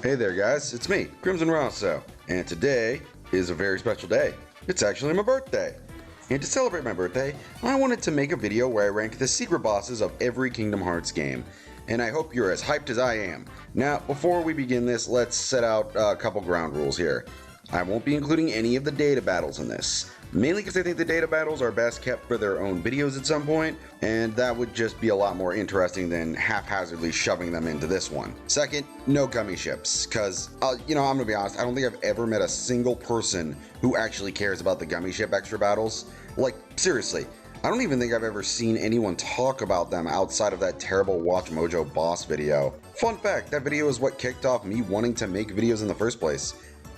Hey there guys, it's me, Crimson Rosso, and today is a very special day. It's actually my birthday. And to celebrate my birthday, I wanted to make a video where I rank the secret bosses of every Kingdom Hearts game. And I hope you're as hyped as I am. Now, before we begin this, let's set out a couple ground rules here. I won't be including any of the data battles in this. Mainly because I think the data battles are best kept for their own videos at some point, and that would just be a lot more interesting than haphazardly shoving them into this one. Second, no gummy ships, because, I'm gonna be honest, I don't think I've ever met a single person who actually cares about the gummy ship extra battles. Like, seriously, I don't even think I've ever seen anyone talk about them outside of that terrible Watch Mojo boss video. Fun fact, that video is what kicked off me wanting to make videos in the first place.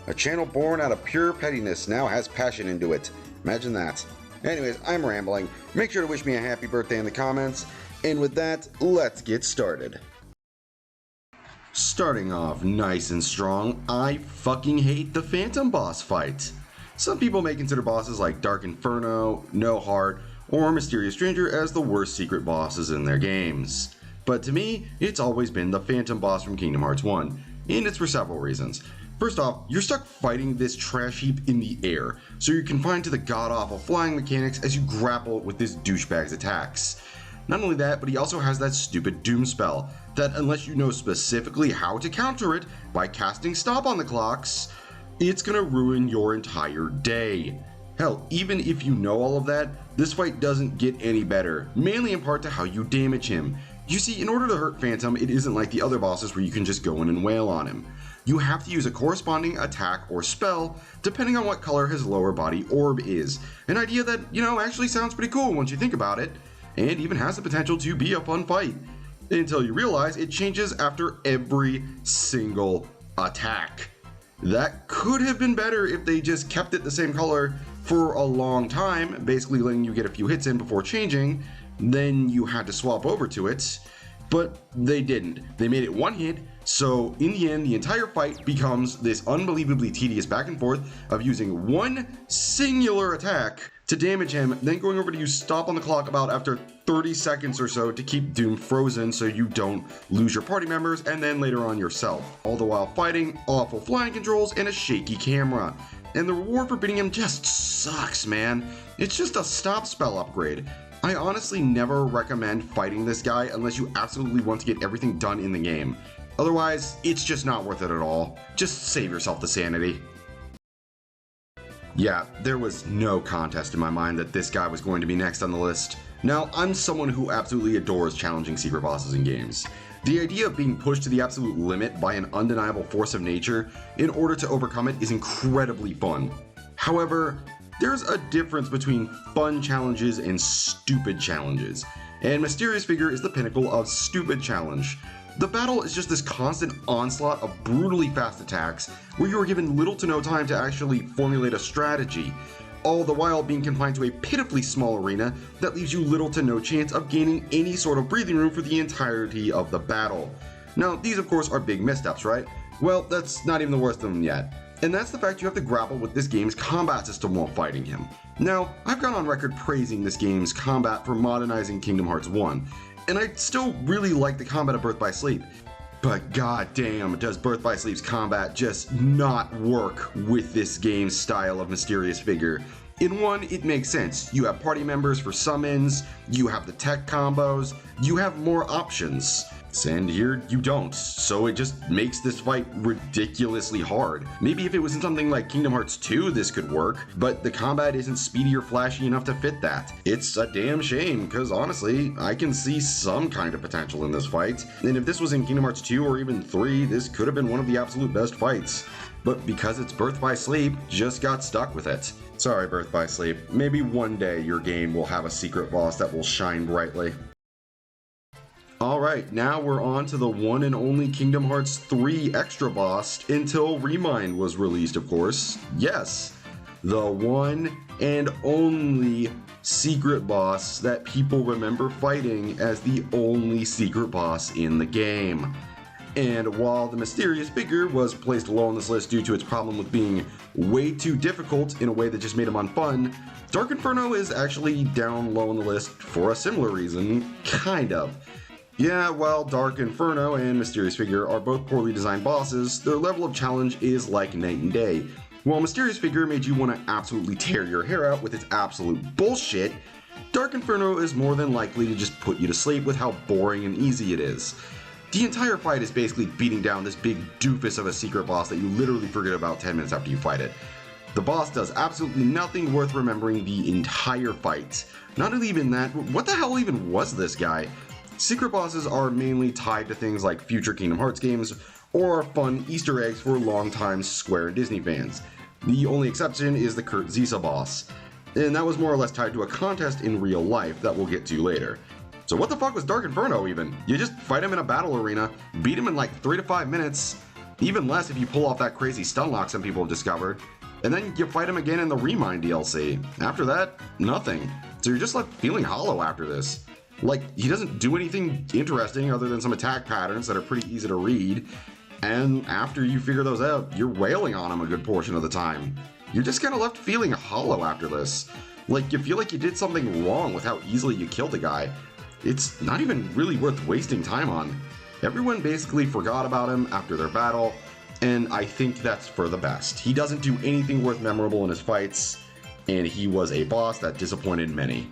A channel born out of pure pettiness now has passion into it. Imagine that. Anyways, I'm rambling. Make sure to wish me a happy birthday in the comments. And with that, let's get started. Starting off nice and strong, I fucking hate the Phantom boss fight. Some people may consider bosses like Dark Inferno, No Heart, or Mysterious Stranger as the worst secret bosses in their games. But to me, it's always been the Phantom boss from Kingdom Hearts 1, and it's for several reasons. First off, you're stuck fighting this trash heap in the air, so you're confined to the god-awful flying mechanics as you grapple with this douchebag's attacks. Not only that, but he also has that stupid doom spell, that unless you know specifically how to counter it by casting stop on the clocks, it's gonna ruin your entire day. Hell, even if you know all of that, this fight doesn't get any better, mainly in part to how you damage him. You see, in order to hurt Phantom, it isn't like the other bosses where you can just go in and wail on him. You have to use a corresponding attack or spell, depending on what color his lower body orb is. An idea that, actually sounds pretty cool once you think about it, and even has the potential to be a fun fight. Until you realize it changes after every single attack. That could have been better if they just kept it the same color for a long time, basically letting you get a few hits in before changing, then you had to swap over to it. But they didn't. They made it one hit, so in the end, the entire fight becomes this unbelievably tedious back and forth of using one singular attack to damage him, then going over to use stop on the clock about after 30 seconds or so to keep Doom frozen so you don't lose your party members and then later on yourself. All the while fighting awful flying controls and a shaky camera. And the reward for beating him just sucks, man. It's just a stop spell upgrade. I honestly never recommend fighting this guy unless you absolutely want to get everything done in the game. Otherwise, it's just not worth it at all. Just save yourself the sanity. Yeah, there was no contest in my mind that this guy was going to be next on the list. Now, I'm someone who absolutely adores challenging secret bosses in games. The idea of being pushed to the absolute limit by an undeniable force of nature in order to overcome it is incredibly fun. However, there's a difference between fun challenges and stupid challenges, and Mysterious Figure is the pinnacle of stupid challenge. The battle is just this constant onslaught of brutally fast attacks where you are given little to no time to actually formulate a strategy, all the while being confined to a pitifully small arena that leaves you little to no chance of gaining any sort of breathing room for the entirety of the battle. Now, these of course are big missteps, right? Well, that's not even the worst of them yet. And that's the fact you have to grapple with this game's combat system while fighting him. Now, I've gone on record praising this game's combat for modernizing Kingdom Hearts 1, and I still really like the combat of Birth by Sleep. But goddamn, does Birth by Sleep's combat just not work with this game's style of Mysterious Figure. In one, it makes sense. You have party members for summons, you have the tech combos, you have more options. And here you don't, so it just makes this fight ridiculously hard. Maybe if it was in something like Kingdom Hearts 2 this could work, but the combat isn't speedy or flashy enough to fit that. It's a damn shame, because honestly, I can see some kind of potential in this fight, and if this was in Kingdom Hearts 2 or even 3, this could have been one of the absolute best fights. But because it's Birth by Sleep, just got stuck with it. Sorry, Birth by Sleep, maybe one day your game will have a secret boss that will shine brightly. Alright, now we're on to the one and only Kingdom Hearts 3 extra boss until Remind was released, of course. Yes, the one and only secret boss that people remember fighting as the only secret boss in the game. And while the Mysterious Figure was placed low on this list due to its problem with being way too difficult in a way that just made him unfun, Dark Inferno is actually down low on the list for a similar reason, kind of. Yeah, while Dark Inferno and Mysterious Figure are both poorly designed bosses, their level of challenge is like night and day. While Mysterious Figure made you want to absolutely tear your hair out with its absolute bullshit, Dark Inferno is more than likely to just put you to sleep with how boring and easy it is. The entire fight is basically beating down this big doofus of a secret boss that you literally forget about 10 minutes after you fight it. The boss does absolutely nothing worth remembering the entire fight. Not even that, what the hell even was this guy? Secret bosses are mainly tied to things like future Kingdom Hearts games, or are fun Easter eggs for longtime Square and Disney fans. The only exception is the Kurt Zisa boss, and that was more or less tied to a contest in real life that we'll get to later. So what the fuck was Dark Inferno even? You just fight him in a battle arena, beat him in like 3 to 5 minutes, even less if you pull off that crazy stun lock some people have discovered, and then you fight him again in the Remind DLC. After that, nothing. So you're just left feeling hollow after this. Like, he doesn't do anything interesting other than some attack patterns that are pretty easy to read, and after you figure those out, you're wailing on him a good portion of the time. You're just kind of left feeling hollow after this. Like, you feel like you did something wrong with how easily you killed the guy. It's not even really worth wasting time on. Everyone basically forgot about him after their battle, and I think that's for the best. He doesn't do anything worth memorable in his fights, and he was a boss that disappointed many.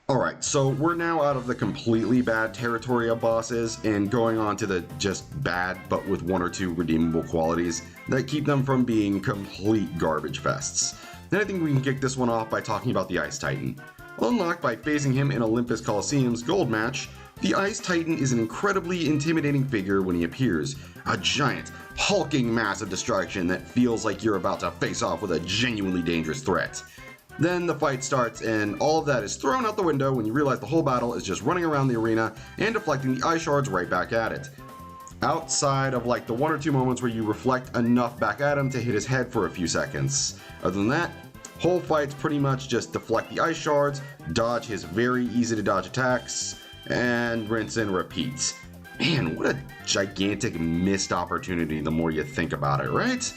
Alright, so we're now out of the completely bad territory of bosses and going on to the just bad but with 1 or 2 redeemable qualities that keep them from being complete garbage fests. Then I think we can kick this one off by talking about the Ice Titan. Unlocked by facing him in Olympus Coliseum's gold match, the Ice Titan is an incredibly intimidating figure when he appears. A giant, hulking mass of destruction that feels like you're about to face off with a genuinely dangerous threat. Then the fight starts and all of that is thrown out the window when you realize the whole battle is just running around the arena and deflecting the ice shards right back at it. Outside of like the 1 or 2 moments where you reflect enough back at him to hit his head for a few seconds. Other than that, whole fight's pretty much just deflect the ice shards, dodge his very easy to dodge attacks, and rinse and repeat. Man, what a gigantic missed opportunity the more you think about it, right?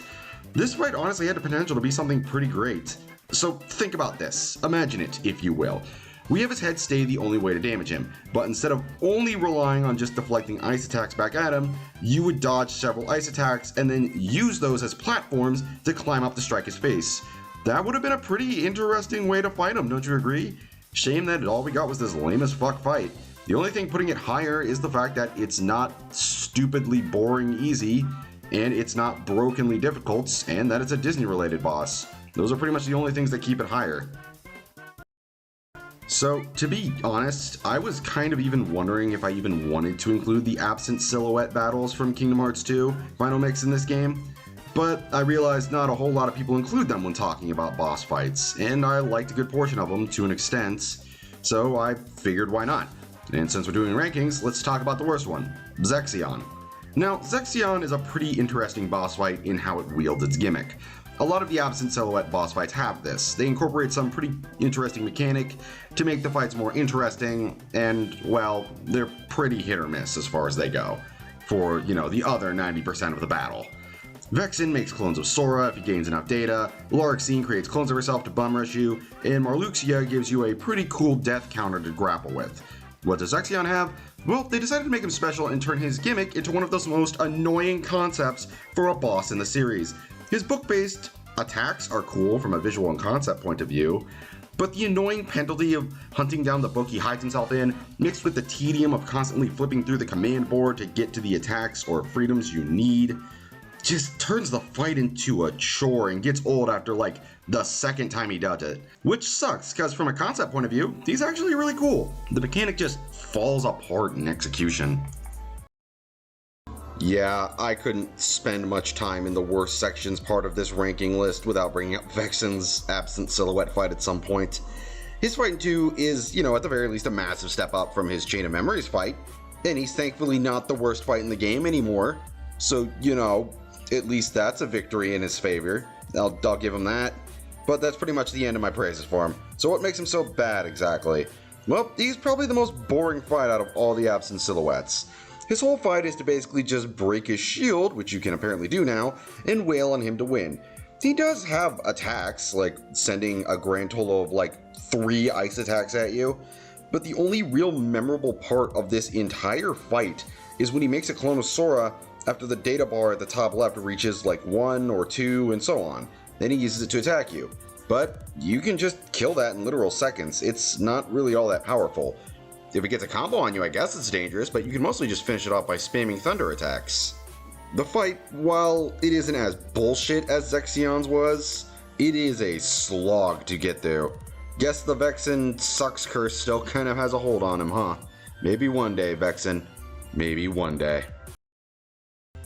This fight honestly had the potential to be something pretty great. So think about this, imagine it if you will. We have his head stay the only way to damage him, but instead of only relying on just deflecting ice attacks back at him, you would dodge several ice attacks and then use those as platforms to climb up to strike his face. That would have been a pretty interesting way to fight him, don't you agree? Shame that all we got was this lame as fuck fight. The only thing putting it higher is the fact that it's not stupidly boring easy, and it's not brokenly difficult, and that it's a Disney related boss. Those are pretty much the only things that keep it higher. So, to be honest, I was kind of even wondering if I even wanted to include the absent silhouette battles from Kingdom Hearts 2 Final Mix in this game, but I realized not a whole lot of people include them when talking about boss fights, and I liked a good portion of them to an extent, so I figured why not. And since we're doing rankings, let's talk about the worst one, Zexion. Now, Zexion is a pretty interesting boss fight in how it wields its gimmick. A lot of the absent silhouette boss fights have this. They incorporate some pretty interesting mechanic to make the fights more interesting, and, well, they're pretty hit or miss as far as they go, for, you know, the other 90% of the battle. Vexen makes clones of Sora if he gains enough data, Lorixine creates clones of herself to bum rush you, and Marluxia gives you a pretty cool death counter to grapple with. What does Zexion have? Well, they decided to make him special and turn his gimmick into one of those most annoying concepts for a boss in the series. His book-based attacks are cool from a visual and concept point of view, but the annoying penalty of hunting down the book he hides himself in, mixed with the tedium of constantly flipping through the command board to get to the attacks or freedoms you need, just turns the fight into a chore and gets old after like the second time he does it. Which sucks, because from a concept point of view, he's actually really cool. The mechanic just falls apart in execution. Yeah, I couldn't spend much time in the worst sections part of this ranking list without bringing up Vexen's absent silhouette fight at some point. His fight in 2 is, you know, at the very least a massive step up from his Chain of Memories fight, and he's thankfully not the worst fight in the game anymore, so, you know, at least that's a victory in his favor. I'll give him that, but that's pretty much the end of my praises for him. So what makes him so bad exactly? Well, he's probably the most boring fight out of all the absent silhouettes. His whole fight is to basically just break his shield, which you can apparently do now, and wail on him to win. He does have attacks, like sending a grand total of like 3 ice attacks at you, but the only real memorable part of this entire fight is when he makes a clone of Sora after the data bar at the top left reaches like 1 or 2 and so on. Then he uses it to attack you. But you can just kill that in literal seconds. It's not really all that powerful. If it gets a combo on you, I guess it's dangerous, but you can mostly just finish it off by spamming thunder attacks. The fight, while it isn't as bullshit as Zexion's was, it is a slog to get there. Guess the Vexen sucks curse still kind of has a hold on him, huh? Maybe one day, Vexen. Maybe one day.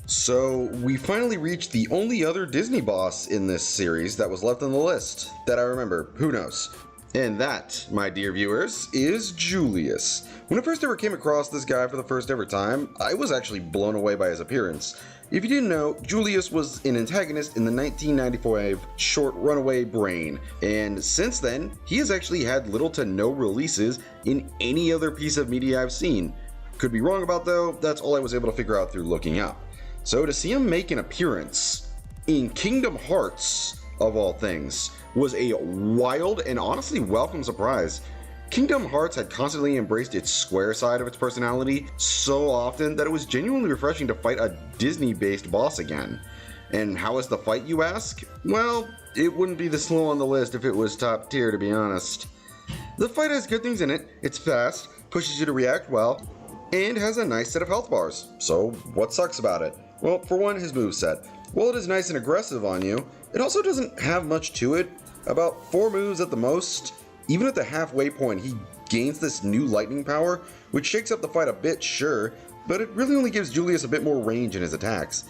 So, we finally reached the only other Disney boss in this series that was left on the list. That I remember. Who knows? And that, my dear viewers, is Julius. When I first ever came across this guy for the first ever time, I was actually blown away by his appearance. If you didn't know, Julius was an antagonist in the 1995 short Runaway Brain, and since then, he has actually had little to no releases in any other piece of media I've seen. Could be wrong about though, that's all I was able to figure out through looking up. So to see him make an appearance in Kingdom Hearts, of all things, was a wild and honestly welcome surprise. Kingdom Hearts had constantly embraced its square side of its personality so often that it was genuinely refreshing to fight a Disney-based boss again. And how is the fight, you ask? Well, it wouldn't be this low on the list if it was top tier, to be honest. The fight has good things in it. It's fast, pushes you to react well, and has a nice set of health bars. So what sucks about it? Well, for one, his moveset. While it is nice and aggressive on you, it also doesn't have much to it. About 4 moves at the most. Even at the halfway point, he gains this new lightning power, which shakes up the fight a bit, sure, but it really only gives Julius a bit more range in his attacks.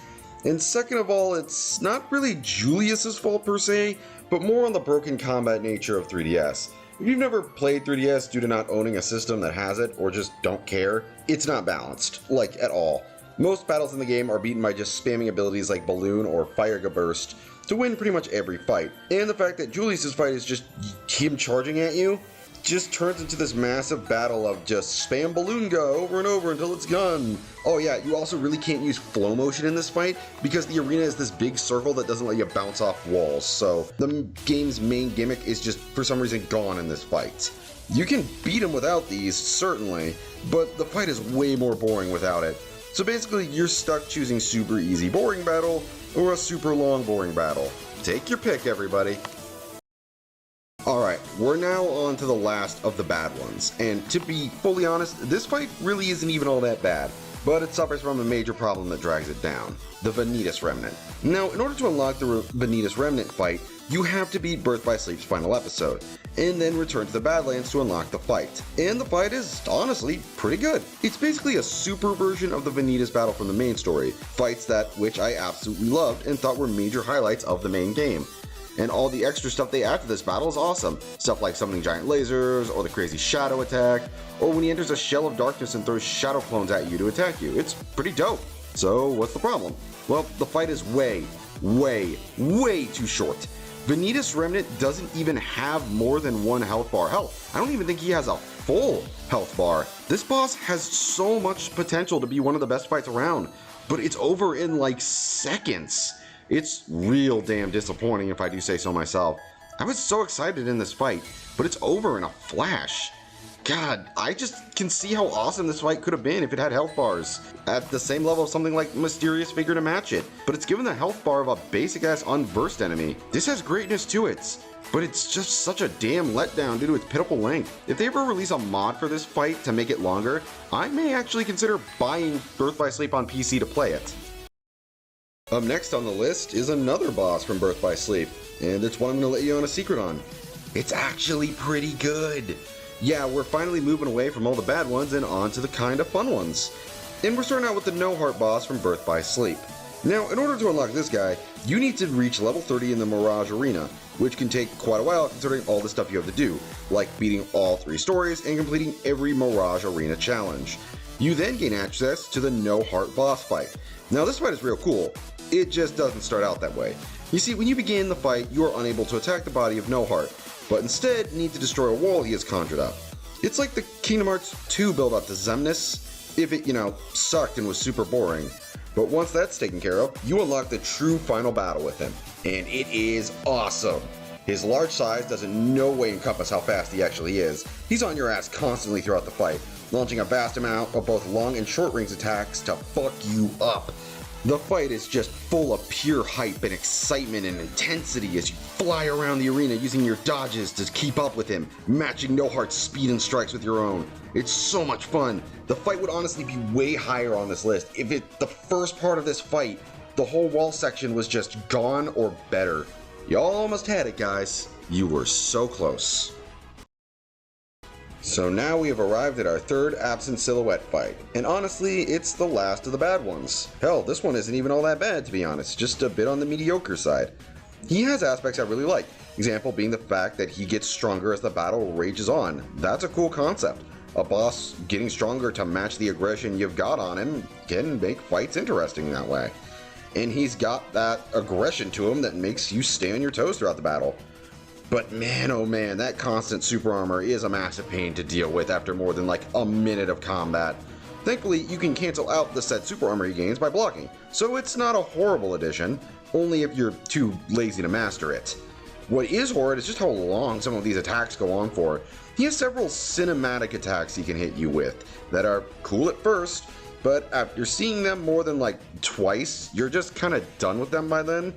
And second of all, it's not really Julius's fault per se, but more on the broken combat nature of 3DS. If you've never played 3DS due to not owning a system that has it, or just don't care, it's not balanced, like at all. Most battles in the game are beaten by just spamming abilities like Balloon or Fire Burst to win pretty much every fight. And the fact that Julius's fight is just him charging at you just turns into this massive battle of just spam Balloon Go over and over until it's gone. Oh yeah, you also really can't use flow motion in this fight because the arena is this big circle that doesn't let you bounce off walls, so the game's main gimmick is just for some reason gone in this fight. You can beat him without these, certainly, but the fight is way more boring without it. So basically you're stuck choosing super easy boring battle or a super long boring battle. Take your pick, everybody. Alright, we're now on to the last of the bad ones, and to be fully honest, this fight really isn't even all that bad, but it suffers from a major problem that drags it down: the Vanitas Remnant. Now, in order to unlock the Vanitas Remnant fight, you have to beat Birth by Sleep's final episode, and then return to the Badlands to unlock the fight. And the fight is, honestly, pretty good. It's basically a super version of the Vanitas battle from the main story, fights which I absolutely loved and thought were major highlights of the main game. And all the extra stuff they add to this battle is awesome. Stuff like summoning giant lasers, or the crazy shadow attack, or when he enters a shell of darkness and throws shadow clones at you to attack you. It's pretty dope. So what's the problem? Well, the fight is way too short. Vanitas Remnant doesn't even have more than 1 health bar. Hell, I don't even think he has a full health bar. This boss has so much potential to be one of the best fights around, but it's over in like seconds. It's real damn disappointing if I do say so myself. I was so excited in this fight, but it's over in a flash. God, I just can see how awesome this fight could have been if it had health bars at the same level of something like Mysterious Figure to match it, but it's given the health bar of a basic ass unversed enemy. This has greatness to it, but it's just such a damn letdown due to its pitiful length. If they ever release a mod for this fight to make it longer, I may actually consider buying Birth by Sleep on PC to play it. Up next on the list is another boss from Birth by Sleep, and it's one I'm going to let you on a secret on. It's actually pretty good. Yeah, we're finally moving away from all the bad ones and on to the kind of fun ones. And we're starting out with the No Heart boss from Birth by Sleep. Now, in order to unlock this guy, you need to reach level 30 in the Mirage Arena, which can take quite a while considering all the stuff you have to do, like beating all 3 stories and completing every Mirage Arena challenge. You then gain access to the No Heart boss fight. Now, this fight is real cool. It just doesn't start out that way. You see, when you begin the fight, you are unable to attack the body of No Heart, but instead need to destroy a wall he has conjured up. It's like the Kingdom Hearts 2 build up to Xemnas, if it, sucked and was super boring. But once that's taken care of, you unlock the true final battle with him, and it is awesome. His large size does in no way encompass how fast he actually is. He's on your ass constantly throughout the fight, launching a vast amount of both long and short range attacks to fuck you up. The fight is just full of pure hype and excitement and intensity as you fly around the arena using your dodges to keep up with him, matching No Heart's speed and strikes with your own. It's so much fun. The fight would honestly be way higher on this list if the first part of this fight, the whole wall section, was just gone or better. Y'all almost had it, guys. You were so close. So now we have arrived at our third absent silhouette fight, and honestly, it's the last of the bad ones. Hell, this one isn't even all that bad, to be honest, just a bit on the mediocre side. He has aspects I really like, example being the fact that he gets stronger as the battle rages on. That's a cool concept. A boss getting stronger to match the aggression you've got on him can make fights interesting that way. And he's got that aggression to him that makes you stay on your toes throughout the battle. But man, oh man, that constant super armor is a massive pain to deal with after more than like a minute of combat. Thankfully, you can cancel out the said super armor he gains by blocking, so it's not a horrible addition, only if you're too lazy to master it. What is horrid is just how long some of these attacks go on for. He has several cinematic attacks he can hit you with that are cool at first, but after seeing them more than like twice, you're just kind of done with them by then.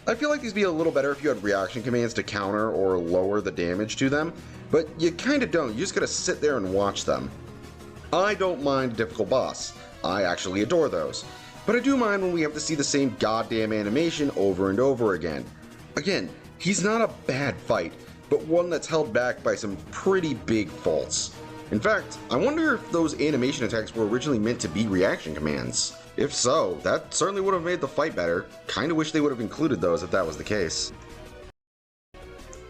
I feel like these would be a little better if you had reaction commands to counter or lower the damage to them, but you kinda don't, you just gotta sit there and watch them. I don't mind a difficult boss, I actually adore those, but I do mind when we have to see the same goddamn animation over and over again. Again, he's not a bad fight, but one that's held back by some pretty big faults. In fact, I wonder if those animation attacks were originally meant to be reaction commands. If so, that certainly would have made the fight better. Kinda wish they would have included those if that was the case.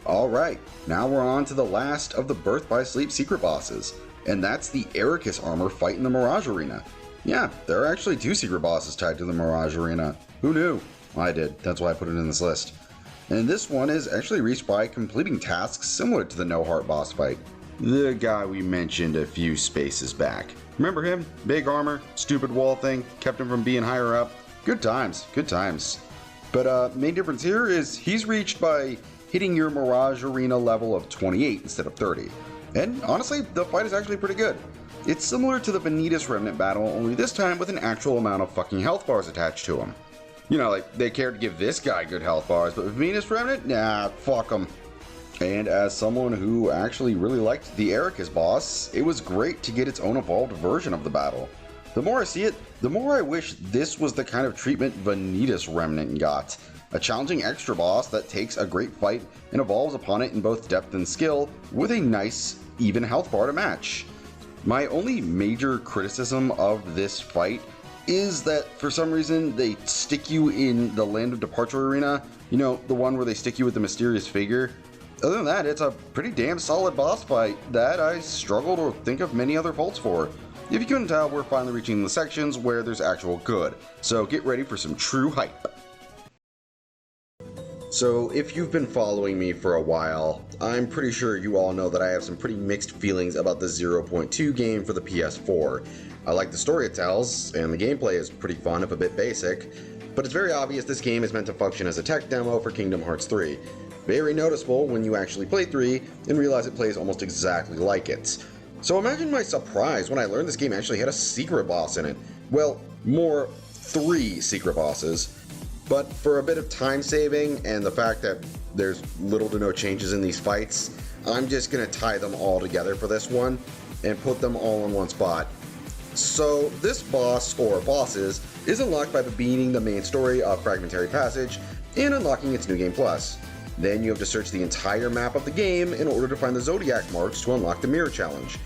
Alright, now we're on to the last of the Birth by Sleep secret bosses, and that's the Ericus armor fight in the Mirage Arena. Yeah, there are actually 2 secret bosses tied to the Mirage Arena. Who knew? I did, that's why I put it in this list. And this one is actually reached by completing tasks similar to the No Heart boss fight. The guy we mentioned a few spaces back. Remember him? Big armor, stupid wall thing, kept him from being higher up. Good times, good times. But main difference here is he's reached by hitting your Mirage Arena level of 28 instead of 30. And honestly, the fight is actually pretty good. It's similar to the Vanitas Remnant battle, only this time with an actual amount of fucking health bars attached to him. You know, like, they cared to give this guy good health bars, but with Venus Remnant, nah, fuck him. And as someone who actually really liked the Ericus boss, it was great to get its own evolved version of the battle. The more I see it, the more I wish this was the kind of treatment Vanitas Remnant got. A challenging extra boss that takes a great fight and evolves upon it in both depth and skill, with a nice, even health bar to match. My only major criticism of this fight is that for some reason they stick you in the Land of Departure arena, you know, the one where they stick you with the mysterious figure. Other than that, it's a pretty damn solid boss fight that I struggle to think of many other faults for. If you couldn't tell, we're finally reaching the sections where there's actual good, so get ready for some true hype. So if you've been following me for a while, I'm pretty sure you all know that I have some pretty mixed feelings about the 0.2 game for the PS4. I like the story it tells, and the gameplay is pretty fun if a bit basic, but it's very obvious this game is meant to function as a tech demo for Kingdom Hearts 3. Very noticeable when you actually play 3 and realize it plays almost exactly like it. So imagine my surprise when I learned this game actually had a secret boss in it. Well, more 3 secret bosses. But for a bit of time saving and the fact that there's little to no changes in these fights, I'm just gonna tie them all together for this one and put them all in one spot. So this boss, or bosses, is unlocked by beating the main story of Fragmentary Passage and unlocking its New Game Plus. Then you have to search the entire map of the game in order to find the Zodiac marks to unlock the Mirror Challenge.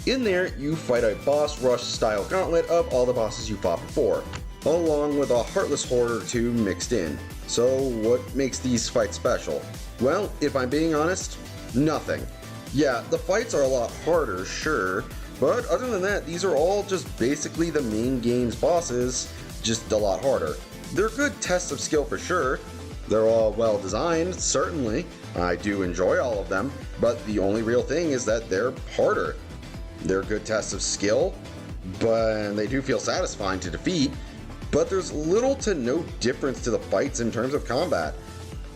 In there, you fight a boss rush style gauntlet of all the bosses you fought before, along with a Heartless Horde or 2 mixed in. So what makes these fights special? Well, if I'm being honest, nothing. Yeah, the fights are a lot harder, sure, but other than that, these are all just basically the main game's bosses, just a lot harder. They're good tests of skill for sure. They're all well designed, certainly. I do enjoy all of them, but the only real thing is that they're harder. They're good tests of skill, but they do feel satisfying to defeat, but there's little to no difference to the fights in terms of combat.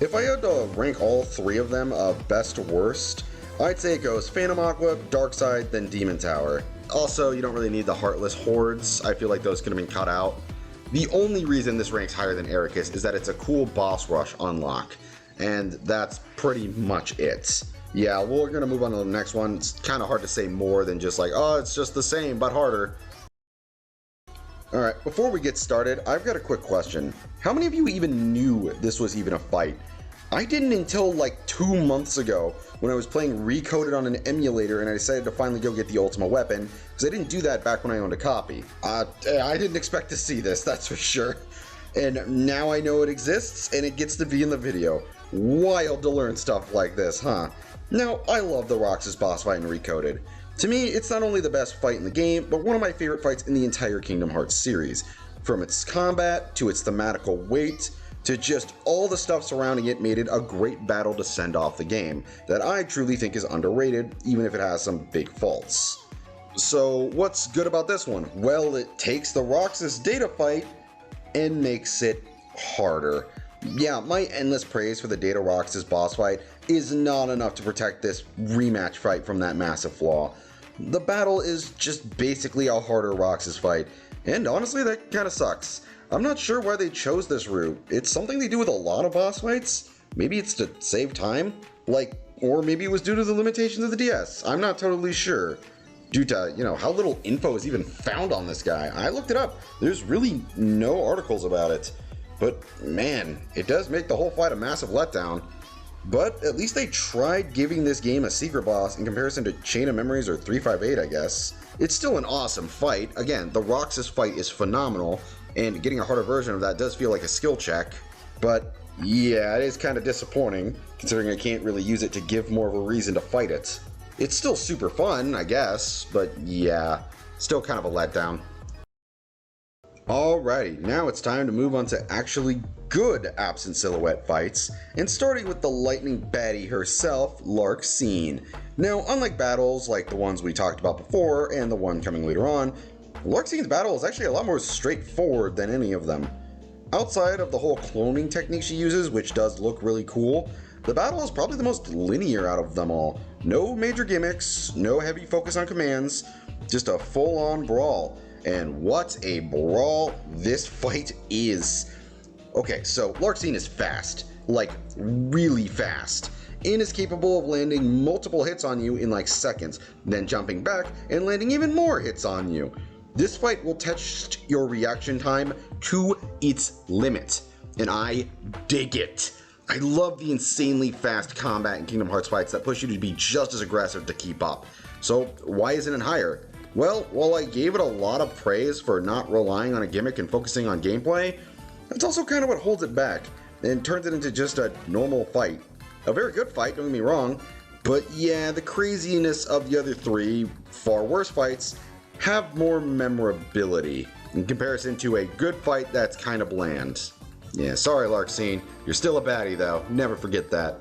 If I had to rank all three of them best to worst, I'd say it goes Phantom Aqua, Darkseid, then Demon Tower. Also, you don't really need the Heartless Hordes. I feel like those could have been cut out. The only reason this ranks higher than Ericus is that it's a cool boss rush unlock, and that's pretty much it. Yeah, we're gonna move on to the next one. It's kind of hard to say more than just like, oh, it's just the same, but harder. Alright, before we get started, I've got a quick question. How many of you even knew this was even a fight? I didn't until like 2 months ago when I was playing Recoded on an emulator and I decided to finally go get the Ultimate Weapon, because I didn't do that back when I owned a copy. I didn't expect to see this, that's for sure. And now I know it exists and it gets to be in the video. Wild to learn stuff like this, huh? Now, I love the Roxas boss fight in Recoded. To me, it's not only the best fight in the game, but one of my favorite fights in the entire Kingdom Hearts series. From its combat, to its thematical weight, to just all the stuff surrounding it made it a great battle to send off the game, that I truly think is underrated, even if it has some big faults. So what's good about this one? Well, it takes the Roxas data fight and makes it harder. Yeah, my endless praise for the Data Roxas boss fight is not enough to protect this rematch fight from that massive flaw. The battle is just basically a harder Roxas fight, and honestly that kinda sucks. I'm not sure why they chose this route. It's something they do with a lot of boss fights. Maybe it's to save time? Or maybe it was due to the limitations of the DS. I'm not totally sure. Due to, how little info is even found on this guy. I looked it up. There's really no articles about it. But man, it does make the whole fight a massive letdown. But at least they tried giving this game a secret boss in comparison to Chain of Memories or 358, I guess. It's still an awesome fight. Again, the Roxas fight is phenomenal, and getting a harder version of that does feel like a skill check. But yeah, it is kind of disappointing, considering I can't really use it to give more of a reason to fight it. It's still super fun, I guess, but yeah, still kind of a letdown. Alrighty, now it's time to move on to actually good Absent Silhouette fights, and starting with the lightning baddie herself, Larxene. Now, unlike battles like the ones we talked about before and the one coming later on, Larxene's battle is actually a lot more straightforward than any of them. Outside of the whole cloning technique she uses, which does look really cool, the battle is probably the most linear out of them all. No major gimmicks, no heavy focus on commands, just a full-on brawl. And what a brawl this fight is. Okay, so Larxene is fast, like really fast, and is capable of landing multiple hits on you in like seconds, then jumping back and landing even more hits on you. This fight will test your reaction time to its limit, and I dig it. I love the insanely fast combat in Kingdom Hearts fights that push you to be just as aggressive to keep up. So why isn't it higher? Well, while I gave it a lot of praise for not relying on a gimmick and focusing on gameplay, that's also kind of what holds it back and turns it into just a normal fight. A very good fight, don't get me wrong, but yeah, the craziness of the other three, far worse fights, have more memorability in comparison to a good fight that's kind of bland. Yeah, sorry Larxene, you're still a baddie though, never forget that.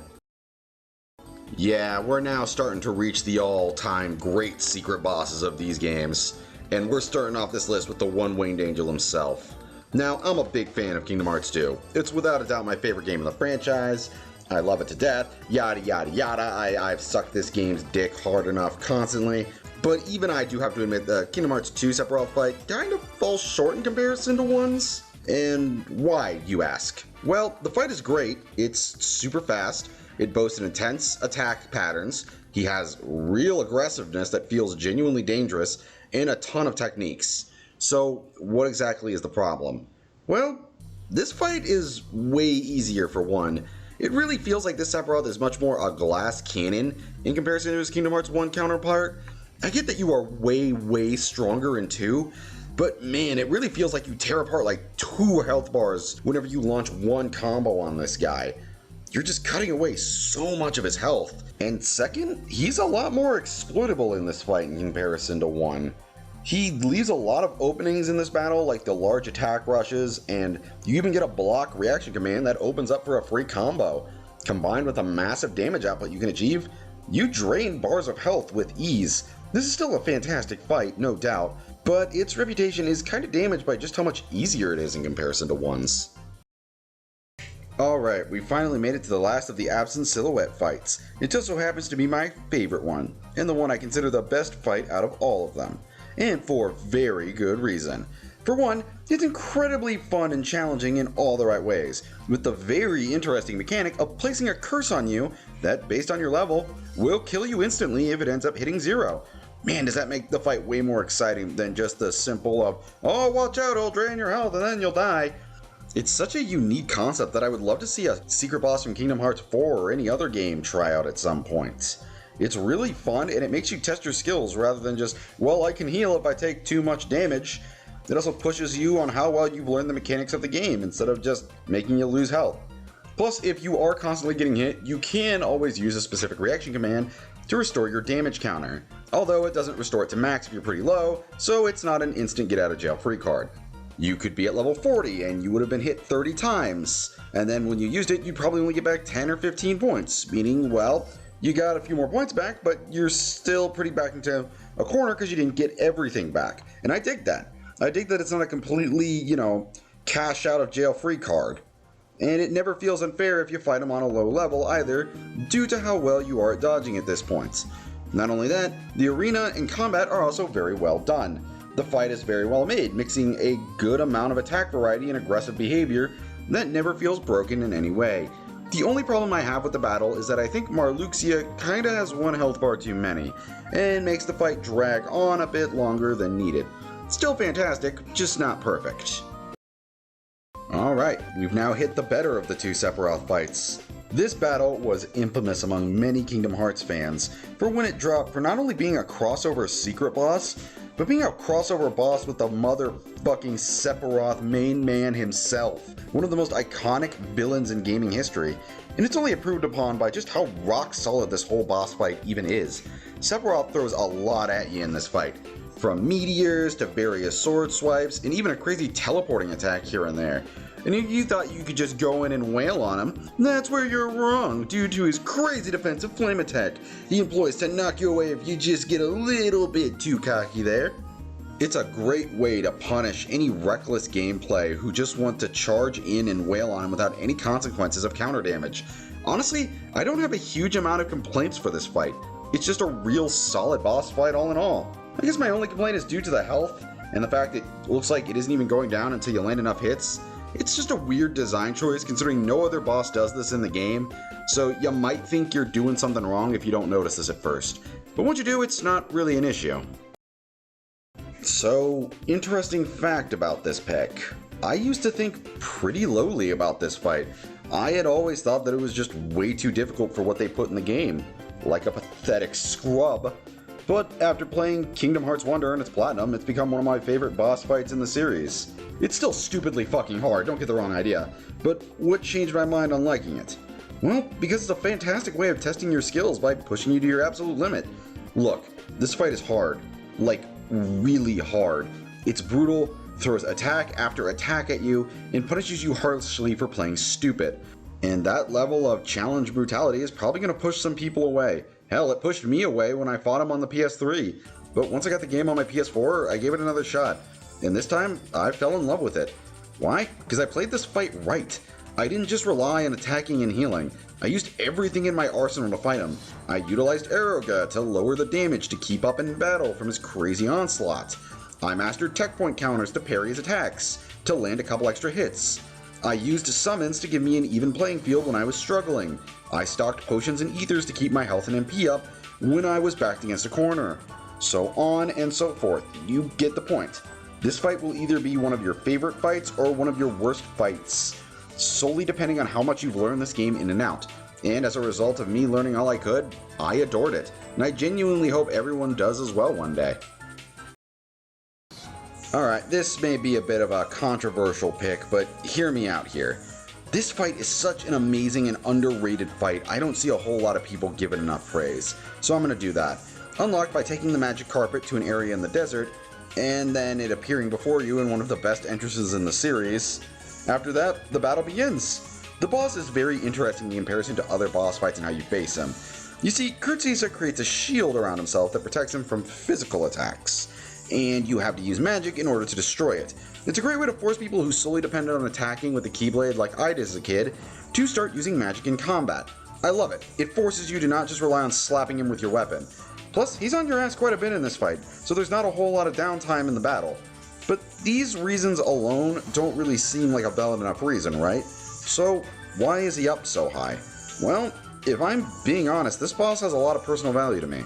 Yeah, we're now starting to reach the all-time great secret bosses of these games, and we're starting off this list with the one winged angel himself. Now, I'm a big fan of Kingdom Hearts 2. It's without a doubt my favorite game in the franchise. I love it to death, yada yada yada. I've sucked this game's dick hard enough constantly, but even I do have to admit the Kingdom Hearts 2 Sephiroth fight kind of falls short in comparison to one's. And why, you ask? Well, the fight is great, it's super fast, it boasts intense attack patterns, he has real aggressiveness that feels genuinely dangerous, and a ton of techniques. So what exactly is the problem? Well, this fight is way easier for one. It really feels like this Sephiroth is much more a glass cannon in comparison to his Kingdom Hearts 1 counterpart. I get that you are way stronger in 2, but man, it really feels like you tear apart like 2 health bars whenever you launch one combo on this guy. You're just cutting away so much of his health. And second, he's a lot more exploitable in this fight in comparison to 1. He leaves a lot of openings in this battle, like the large attack rushes, and you even get a block reaction command that opens up for a free combo. Combined with a massive damage output you can achieve, you drain bars of health with ease. This is still a fantastic fight, no doubt, but its reputation is kind of damaged by just how much easier it is in comparison to 1's. Alright, we finally made it to the last of the absent silhouette fights. It just so happens to be my favorite one, and the one I consider the best fight out of all of them. And for very good reason. For one, it's incredibly fun and challenging in all the right ways, with the very interesting mechanic of placing a curse on you that, based on your level, will kill you instantly if it ends up hitting 0. Man, does that make the fight way more exciting than just the simple of, oh, watch out, it'll drain your health and then you'll die. It's such a unique concept that I would love to see a secret boss from Kingdom Hearts 4 or any other game try out at some point. It's really fun and it makes you test your skills rather than just, well, I can heal if I take too much damage. It also pushes you on how well you've learned the mechanics of the game instead of just making you lose health. Plus, if you are constantly getting hit, you can always use a specific reaction command to restore your damage counter. Although it doesn't restore it to max if you're pretty low, so it's not an instant get out of jail free card. You could be at level 40 and you would have been hit 30 times, and then when you used it, you'd probably only get back 10 or 15 points, meaning, well, you got a few more points back, but you're still pretty back into a corner because you didn't get everything back. And I dig that. I dig that it's not a completely, cash out of jail free card. And it never feels unfair if you fight them on a low level either, due to how well you are at dodging at this point. Not only that, the arena and combat are also very well done. The fight is very well made, mixing a good amount of attack variety and aggressive behavior that never feels broken in any way. The only problem I have with the battle is that I think Marluxia kinda has one health bar too many, and makes the fight drag on a bit longer than needed. Still fantastic, just not perfect. Alright, we've now hit the better of the two Sephiroth fights. This battle was infamous among many Kingdom Hearts fans for when it dropped for not only being a crossover secret boss, but being a crossover boss with the motherfucking Sephiroth main man himself. One of the most iconic villains in gaming history, and it's only improved upon by just how rock solid this whole boss fight even is. Sephiroth throws a lot at you in this fight, from meteors to various sword swipes, and even a crazy teleporting attack here and there. And if you thought you could just go in and wail on him, that's where you're wrong, due to his crazy defensive flame attack he employs to knock you away if you just get a little bit too cocky there. It's a great way to punish any reckless gameplay who just want to charge in and wail on him without any consequences of counter damage. Honestly, I don't have a huge amount of complaints for this fight. It's just a real solid boss fight all in all. I guess my only complaint is due to the health, and the fact that it looks like it isn't even going down until you land enough hits. It's just a weird design choice considering no other boss does this in the game, so you might think you're doing something wrong if you don't notice this at first. But once you do, it's not really an issue. So, interesting fact about this pick. I used to think pretty lowly about this fight. I had always thought that it was just way too difficult for what they put in the game, like a pathetic scrub. But after playing Kingdom Hearts Wonder and its Platinum, it's become one of my favorite boss fights in the series. It's still stupidly fucking hard, don't get the wrong idea, but what changed my mind on liking it? Well, because it's a fantastic way of testing your skills by pushing you to your absolute limit. Look, this fight is hard. Like, really hard. It's brutal, throws attack after attack at you, and punishes you harshly for playing stupid. And that level of challenge brutality is probably going to push some people away. Hell, it pushed me away when I fought him on the PS3. But once I got the game on my PS4, I gave it another shot. And this time, I fell in love with it. Why? Because I played this fight right. I didn't just rely on attacking and healing. I used everything in my arsenal to fight him. I utilized Aeroga to lower the damage to keep up in battle from his crazy onslaught. I mastered tech point counters to parry his attacks, to land a couple extra hits. I used summons to give me an even playing field when I was struggling. I stocked potions and ethers to keep my health and MP up when I was backed against a corner. So on and so forth. You get the point. This fight will either be one of your favorite fights or one of your worst fights, solely depending on how much you've learned this game in and out. And as a result of me learning all I could, I adored it, and I genuinely hope everyone does as well one day. Alright, this may be a bit of a controversial pick, but hear me out here. This fight is such an amazing and underrated fight, I don't see a whole lot of people give it enough praise, so I'm going to do that. Unlocked by taking the magic carpet to an area in the desert, and then it appearing before you in one of the best entrances in the series. After that, the battle begins. The boss is very interesting in comparison to other boss fights and how you face him. You see, Kurtzisa creates a shield around himself that protects him from physical attacks, and you have to use magic in order to destroy it. It's a great way to force people who solely depended on attacking with the Keyblade like I did as a kid to start using magic in combat. I love it. It forces you to not just rely on slapping him with your weapon. Plus, he's on your ass quite a bit in this fight, so there's not a whole lot of downtime in the battle. But these reasons alone don't really seem like a valid enough reason, right? So why is he up so high? Well, if I'm being honest, this boss has a lot of personal value to me.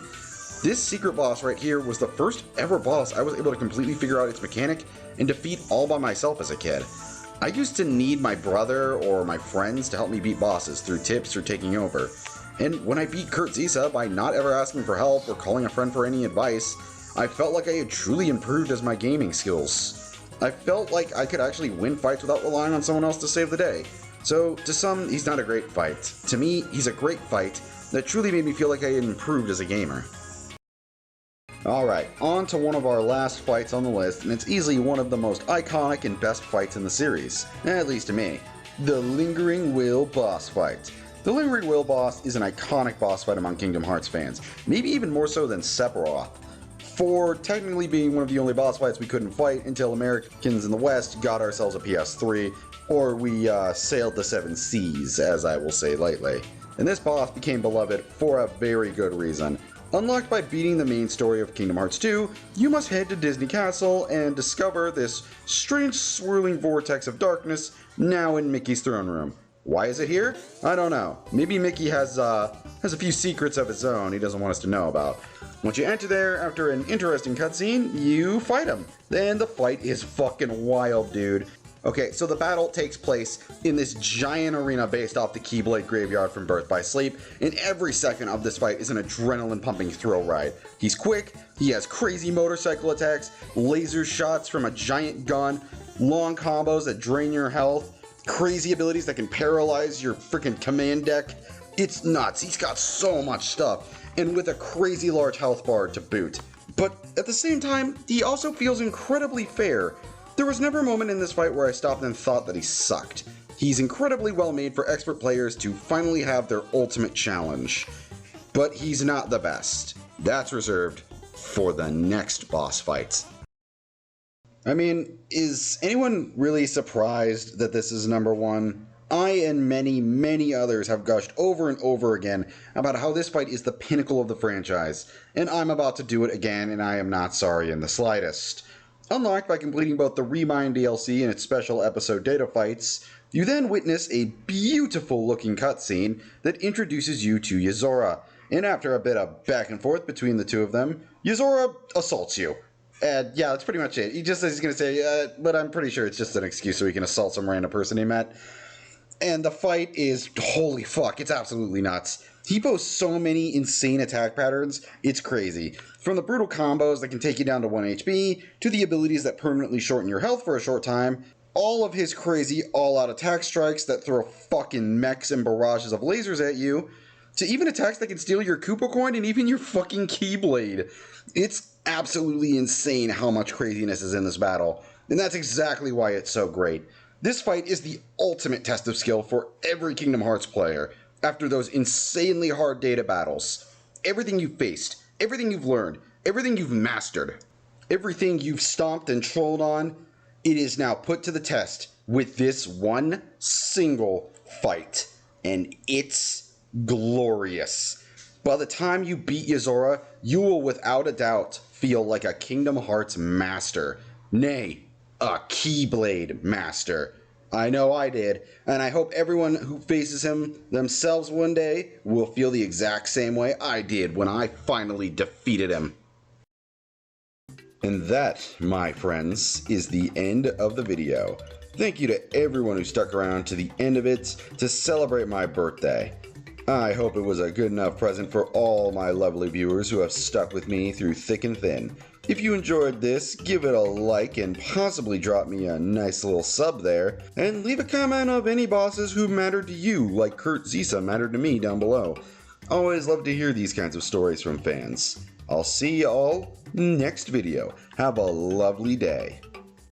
This secret boss right here was the first ever boss I was able to completely figure out its mechanic and defeat all by myself as a kid. I used to need my brother or my friends to help me beat bosses through tips or taking over. And when I beat Kurt Zisa by not ever asking for help or calling a friend for any advice, I felt like I had truly improved as my gaming skills. I felt like I could actually win fights without relying on someone else to save the day. So to some, he's not a great fight. To me, he's a great fight that truly made me feel like I had improved as a gamer. Alright, on to one of our last fights on the list, and it's easily one of the most iconic and best fights in the series, at least to me. The Lingering Will boss fight. The Lingering Will boss is an iconic boss fight among Kingdom Hearts fans, maybe even more so than Sephiroth, for technically being one of the only boss fights we couldn't fight until Americans in the West got ourselves a PS3, or we sailed the 7 seas, as I will say lightly. And this boss became beloved for a very good reason. Unlocked by beating the main story of Kingdom Hearts 2, you must head to Disney Castle and discover this strange swirling vortex of darkness now in Mickey's throne room. Why is it here? I don't know. Maybe Mickey has a few secrets of his own he doesn't want us to know about. Once you enter there, after an interesting cutscene, you fight him. Then the fight is fucking wild, dude. Okay, so the battle takes place in this giant arena based off the Keyblade graveyard from Birth by Sleep, and every second of this fight is an adrenaline-pumping thrill ride. He's quick, he has crazy motorcycle attacks, laser shots from a giant gun, long combos that drain your health, crazy abilities that can paralyze your freaking command deck. It's nuts, he's got so much stuff, and with a crazy large health bar to boot. But at the same time, he also feels incredibly fair. There was never a moment in this fight where I stopped and thought that he sucked. He's incredibly well made for expert players to finally have their ultimate challenge. But he's not the best. That's reserved for the next boss fight. I mean, is anyone really surprised that this is number one? I and many others have gushed over and over again about how this fight is the pinnacle of the franchise, and I'm about to do it again, and I am not sorry in the slightest. Unlocked by completing both the Remind DLC and its special episode data fights, you then witness a beautiful looking cutscene that introduces you to Yozora, and after a bit of back and forth between the two of them, Yozora assaults you. Yeah, that's pretty much it. He just says he's going to say, but I'm pretty sure it's just an excuse so he can assault some random person he met. And the fight is, holy fuck, it's absolutely nuts. He boasts so many insane attack patterns, it's crazy. From the brutal combos that can take you down to 1 HP, to the abilities that permanently shorten your health for a short time, all of his crazy all-out attack strikes that throw fucking mechs and barrages of lasers at you, to even attacks that can steal your Koopa coin and even your fucking Keyblade. It's absolutely insane how much craziness is in this battle, and that's exactly why it's so great. This fight is the ultimate test of skill for every Kingdom Hearts player. After those insanely hard data battles, everything you've faced, everything you've learned, everything you've mastered, everything you've stomped and trolled on, it is now put to the test with this one single fight, and it's glorious. By the time you beat Yozora, you will without a doubt feel like a Kingdom Hearts master, nay, a Keyblade master. I know I did, and I hope everyone who faces him themselves one day will feel the exact same way I did when I finally defeated him. And that, my friends, is the end of the video. Thank you to everyone who stuck around to the end of it to celebrate my birthday. I hope it was a good enough present for all my lovely viewers who have stuck with me through thick and thin. If you enjoyed this, give it a like and possibly drop me a nice little sub there, and leave a comment of any bosses who mattered to you like Kurt Zisa mattered to me down below. Always love to hear these kinds of stories from fans. I'll see y'all next video. Have a lovely day.